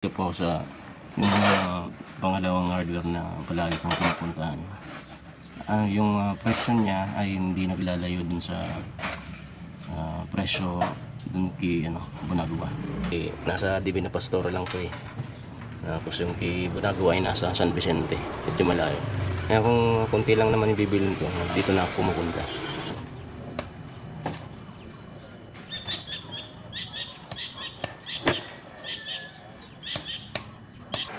Ito po sa mga pangalawang hardware na palagi kong pinupuntahan. Yung presyo niya ay hindi naglalayo dun sa presyo dun kay Bunagua. Nasa Divina Pastora lang po eh. Tapos yung kay Bunagua ay nasa San Vicente, medyo malayo. Kaya kung konti lang naman yung bibilin ko, dito na ako pumupunta.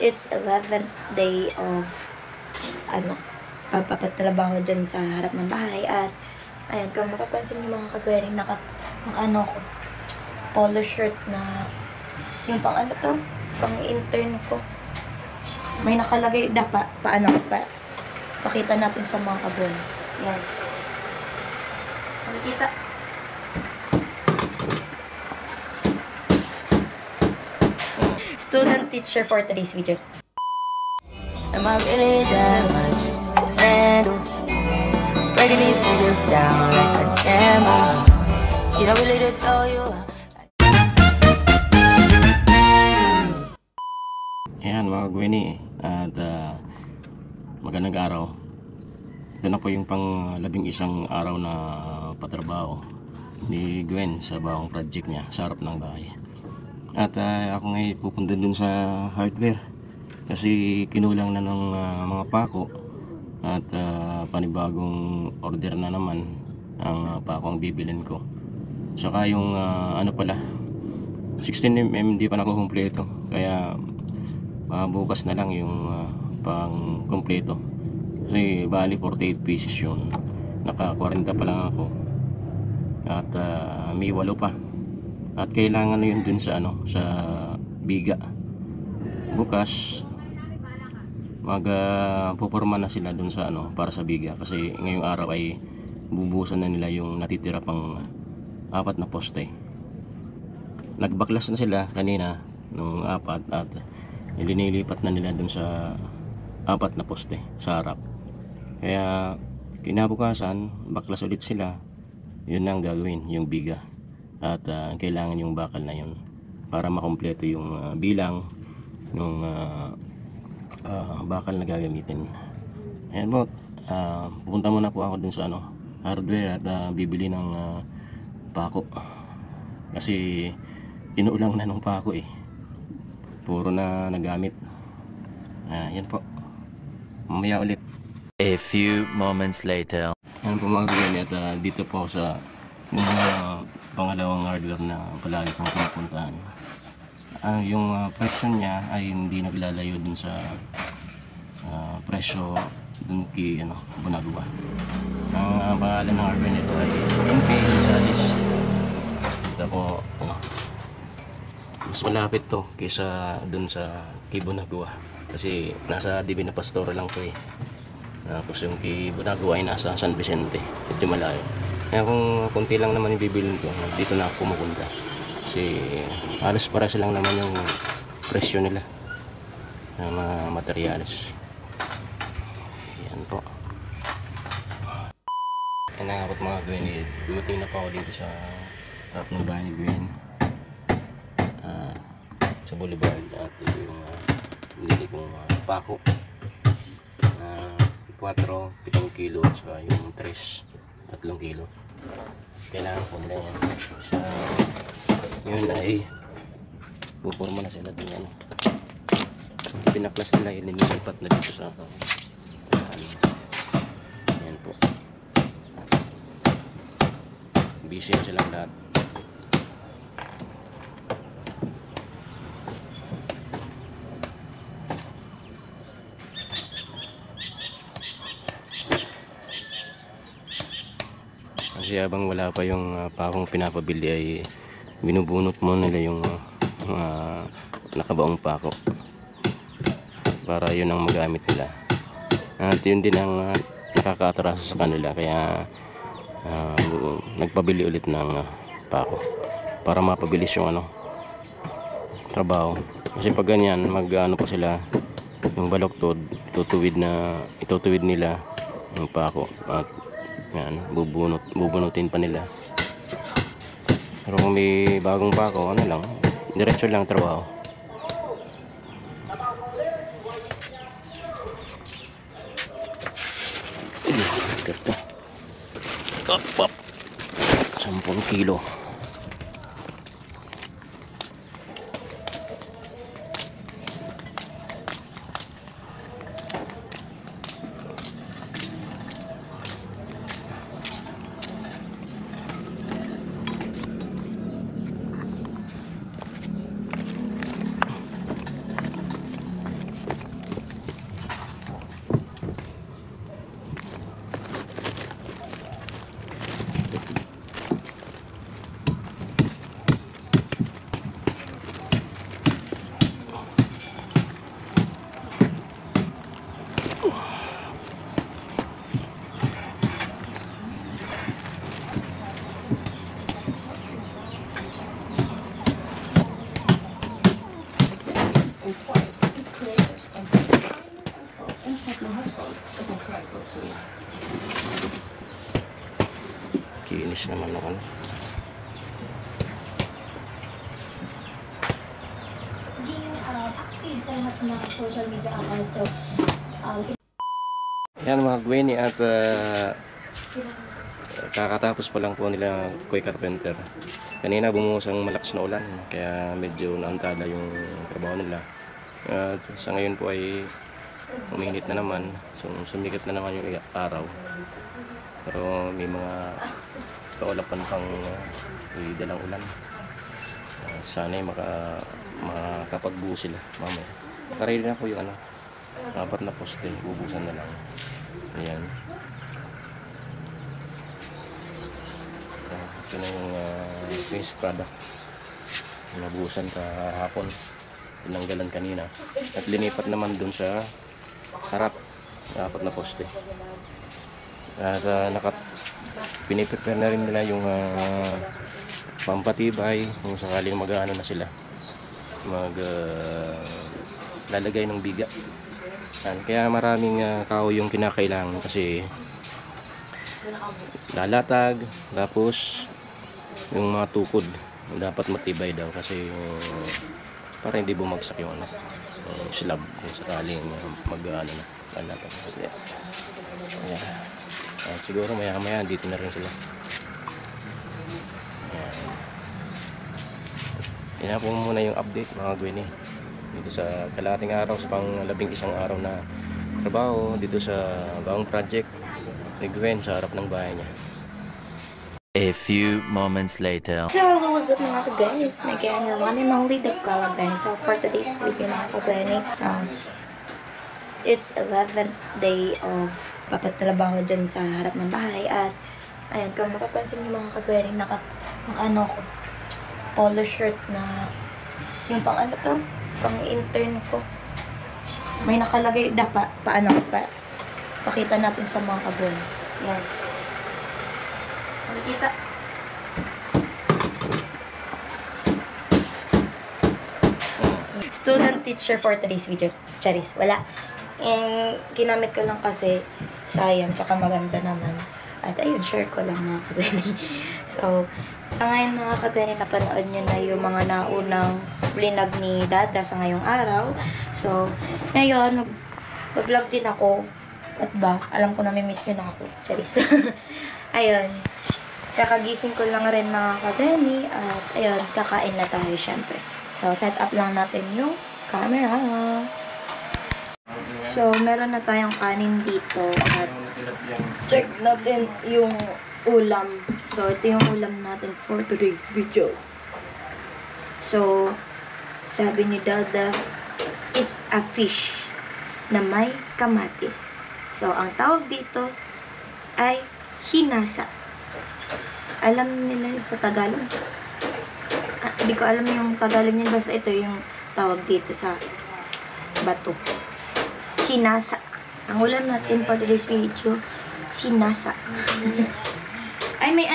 It's 11th day of pagpapatrabaho dyan sa harap ng bahay. At ayan, kung mapapansin niyo mga kagwering, naka ko polo shirt na yung pang pang intern ko. May nakalagay pakita natin sa mga kagwering. Yan, makikita. Student teacher for today's video. Am I really that much handle? Breaking these figures down like a camel. You don't really know you. Ayan mga Gwenny, at magandang araw. Ito na po yung pang 11 araw na patrabaho ni Gwen sa bawang project niya sa harap ng bahay. At ako ngayon pupunta dun sa hardware kasi kinulang na ng mga pako at panibagong order na naman ang pako ang bibilin ko. Saka yung pala 16mm hindi pa nakukumpleto, kaya bukas na lang yung pang kumpleto kasi bali 48 pieces yun, naka 40 pa lang ako at may 8 pa. At kailangan na yun dun sa sa biga. Bukas puporma na sila dun sa para sa biga, kasi ngayong araw ay bubuhusan na nila yung natitira pang 4 na poste. Nagbaklas na sila kanina nung 4 at ilinilipat na nila dun sa 4 na poste sa harap. Kaya kinabukasan baklas ulit sila, yun ang gagawin, yung biga. At kailangan yung bakal na yun para makumpleto yung bilang ng bakal na gagamitin. Ayan po, pupunta muna po ako dun sa hardware at bibili ng pako kasi tinuulang na ng pako eh, puro na nagamit. Yan po, mamaya ulit. A few moments later. Ayan po mga kagani, at dito po sa mga pangalawang hardware na palagi kong pinupuntahan. Yung presyo niya ay hindi naglalayo dun sa presyo dun kay Bunagua. Ang pangalan ng hardware nito ay NP Gonzales. Ito po, mas malapit to kaysa dun sa kay Bunagua kasi nasa Divina Pastora lang to eh. Tapos yung kay Bunagua ay nasa San Vicente, medyo malayo. Kaya kung konti lang naman yung bibilin ko, dito na ako pumupunta kasi halos para silang naman yung presyo nila ng mga materyales. Yan po. Yan na mga Gwen, dumating na pa ako dito sa harap ng bahay ni Gwen, sa boulevard. At yung nilili kong pako 4, 7 kilo at saka yung 3 kilo. Kailangan ko nila yan sa yun ay puporma na sila dun pinaklas nila, inilipat na dito sa yan po, busy na silang lahat. Kasi habang wala pa yung pakong pinapabili ay binubunot mo nila yung nakabaong pako para yun ang magamit nila. At yun din ang nakakaatraso sa kanila, kaya nagpabili ulit ng pako para mapabilis yung trabaho. Kasi pag ganyan pa sila, yung baloktod itutuwid nila yung pako at yan, bubunutin pa nila. Pero kung may bagong pako, lang, diretso lang trabaho. liter to. Up. 10 kilo. Kinis naman ako. Active sa lahat ng mga social media accounts. So, Yan mga Gwenny, at kakatapos pa lang po nila Koy Carpenter. Kanina bumuhos ang malakas na ulan, kaya medyo naantada yung trabaho nila. At sa ngayon po ay uminit na naman, so sumikat na naman yung araw. Pero may mga kaulapan pang dalang ulan. Sana ay makakapagbuo sila mamaya. Nakaready na po yung 4 na poste, ubusan na lang. Ayan. Ito na yung finished product. Nabusan kahapon, tinanggalan kanina, at linipat naman dun sa harap, 4 na poste. At piniprepare na rin nila yung pampatibay kung sakaling mag-ano na sila, lalagay ng biga. Kaya maraming kahoy yung kinakailangan, kasi lalatag, tapos yung mga tukod dapat matibay daw, kasi para hindi bumagsak yung slab kung sakaling mag-ano na lalatag. Siguro maya dito na rin sila. Yan po muna yung update mga Gwenny dito sa kalahating araw, sa pang-11 araw na trabaho dito sa bagong project ni Gwen sa harap ng bahay niya. A few moments later. So, what's up mga kagani? It's me again, your one and only the Kalabani. So, for today's video mga kagani, it's 11th day of papatrabaho dyan sa harap ng bahay. At, ayan, kung mapapansin niyo mga kagani, naka polo shirt na, yung pang intern ko. May nakalagay, pakita natin sa mga kagani. Yan. Nakikita. Student teacher for today's video. Charis, wala. Ginamit ko lang kasi sayang, tsaka maganda naman. At ayun, share ko lang mga kagani. So, sa ngayon mga kagani, napanood nyo na yung mga naunang vlog ni Dada sa ngayong araw. So, ngayon, mag-vlog din ako. At ba, alam ko na may miss nyo na ako. Charis. Ayun. Kakagising ko lang rin mga kagani. At ayun, kakain na tayo syempre. So, set up lang natin yung camera. So, meron na tayong kanin dito. At check natin yung ulam. So, ito yung ulam natin for today's video. So, sabi ni Dada, it's a fish na may kamatis. So, ang tawag dito ay sinasa. Alam nila sa Tagalog? Hindi ko alam yung Tagalog niya. Basta ito yung tawag dito sa bato. Sinasa. Ang ulam natin for today's video, sinasa. Ay, may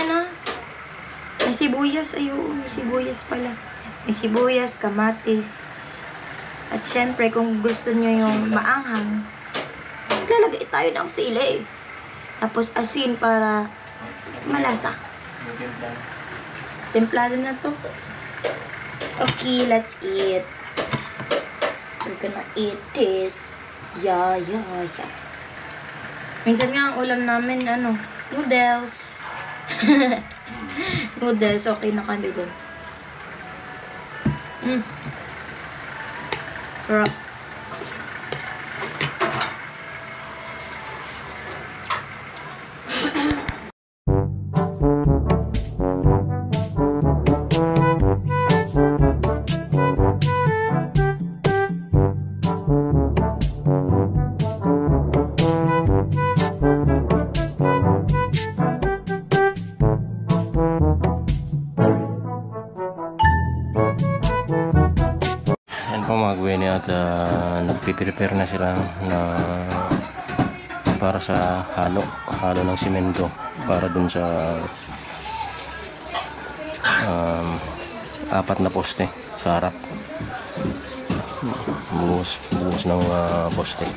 may sibuyas. Ayun, may sibuyas pala. May sibuyas, kamatis. At syempre, kung gusto nyo yung maanghang, lalagay tayo ng sili. Tapos asin para malasa. Templado na to. Okay, let's eat. We're gonna eat this. Yeah. Minsan nga ang ulam namin, noodles. Noodles, okay na kami dun. Sarap. Yan po mga Gwenny at nagpiprepare na sila na para sa halo ng simento para dun sa 4 na poste sa harap. Buhos ng poste.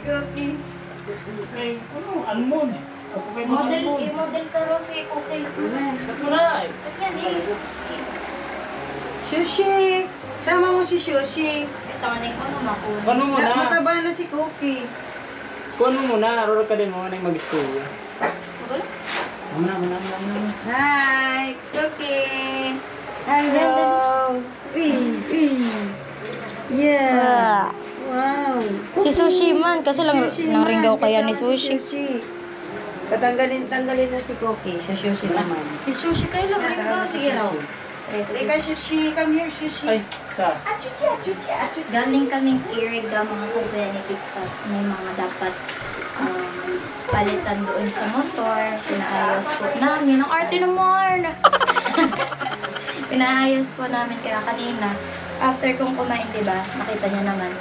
Cookie. Ay, ano? Almond. Ako kayo Model, model ka si Cookie. Ba't mo na? Ganyan eh. Sushi! Sama mo si Sushi. Ito nga na yung ano, makuha. Kuno mo na. Mataba na si Cookie. Kuno mo na. Aruro ka din mo na yung mag-school. Magulo? Muna. Hi, Cookie. Hello. Yeah. Wow. Si Sushi man, kaso lang Sushi nangringgaw man, kaya ni kasama Sushi. si Sushi. Tanggalin na si Cookie. Sa Sushi naman. Si Sushi kayo lang ringgaw. Sige raw. Teka, Sushi. Come here, Sushi. Ay, sa. Galing kaming Iriga mga ka-benefit pass. May mga dapat palitan doon sa motor. Pinaayos po namin. Ang arte naman! Pinaayos po namin kaya kanina. After kong kumain, diba? Nakita niya naman.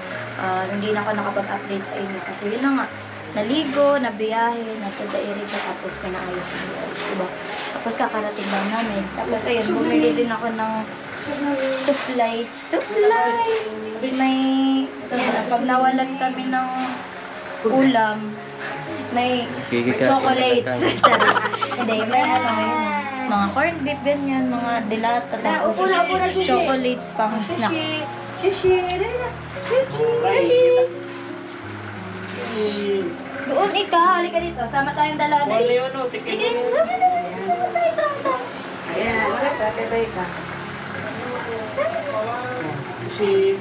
Hindi na ako nakapag-update sa inyo. Kasi yun na nga. Naligo, nabiyahe, nagpunta Iriga, tapos pinaayos yung diba? Tapos kakarating lang namin. Tapos ayun, bumili din ako ng supplies. Supplies! May, pag nawalan kami ng ulam, may chocolates. Hindi, may ano, yun, mga corned beef, ganyan, mga dilata, tapos chocolates pang snacks. Sushi. Sushi! Doon ikaw, halika dito. Sama tayong dalawa. Wala Dali. yun, no? Tikin Sige, mo. sama. Ayan, wala ka. Tatay ka. Si...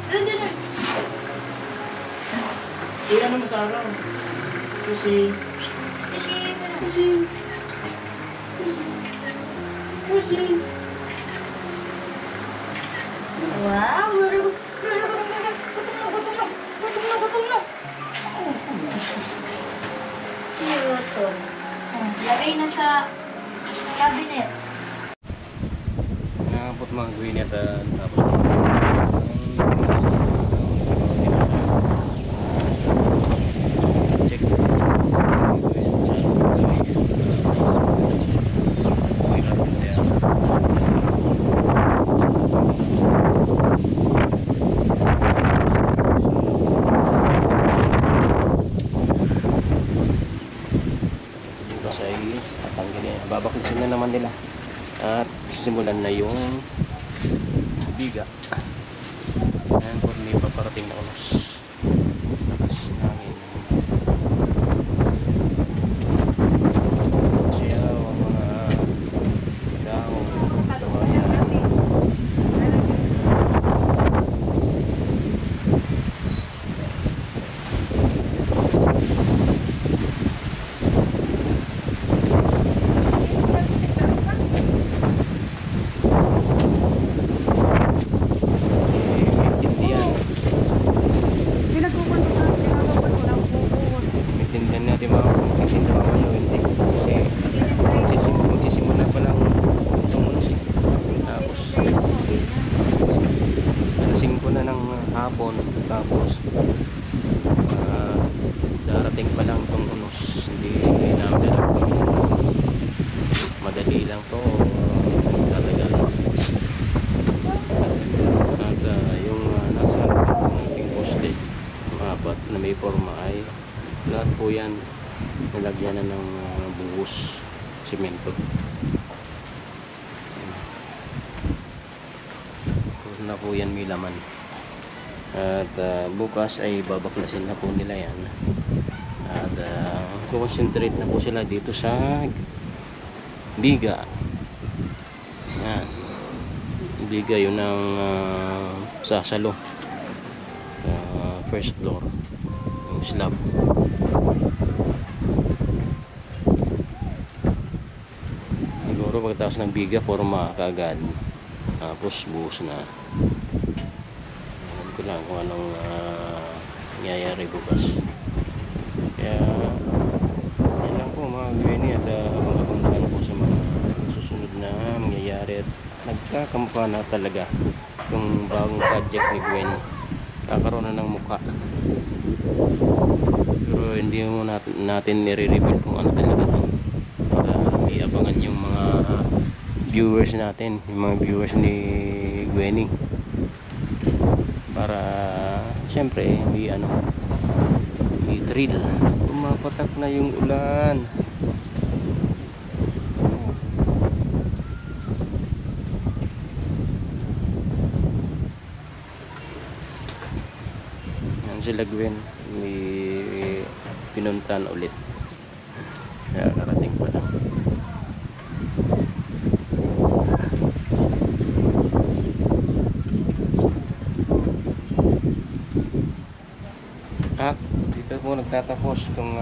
Doon, doon. Iyan naman sa araw. Si... Sushi. Wow, gutom na. Gutom. Lagay na sa cabinet. Nakapot mga gawin at tapos check bukas ay tatanggalin, babakitsin na naman nila at simulan na yung biga. Ayan po, may paparating na unos lakas namin siya ang mga dahon ayan. Maintindihan natin mga magtitinda mga ano, hindi kasi magsisimula pa lang itong unos eh. Tapos alas 5 na ng hapon, tapos darating pa lang itong unos, hindi namin alam kung madali lang to o tatagal pa. At yung nasa ating posted apat na may forma ay lahat po yan nilagyan na ng buhos simento. Puro na po yan may laman. At bukas ay babaklasin na po nila yan. At concentrate na po sila dito sa biga. Yan. Biga yun ang sasalo. First floor. Yung slab. Siguro pagkatapos ng biga, forma kaagad. Tapos buhos na. Alam ko lang kung anong nangyayari bukas. Kaya yan lang po mga Gwenny at abangan po sa mga susunod na mangyayari at nagkakamukha na talaga yung bagong project ni Gwen. Kakaroon na ng mukha, pero hindi mo natin nire-reveal kung ano talaga ito para iabangan yung mga viewers natin, yung mga viewers ni Gwenny, para syempre may ano, may thrill. Pumapatak na yung ulan. Yan sila Gwen, may pinuntan ulit. Kaya karating pa lang. At dito po nagtatapos itong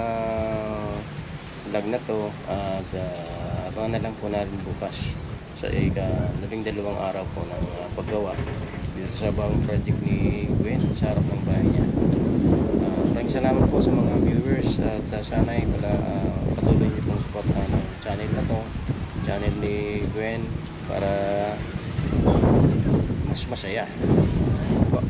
vlog na to, at abangan na lang po natin bukas sa ika-12 araw po ng paggawa dito sa bagong project ni Gwen sa harap ng bahay niya. Maraming salamat po sa mga viewers, at sana ay patuloy niyo pong supportahan ng channel na to, channel ni Gwen, para mas masaya po.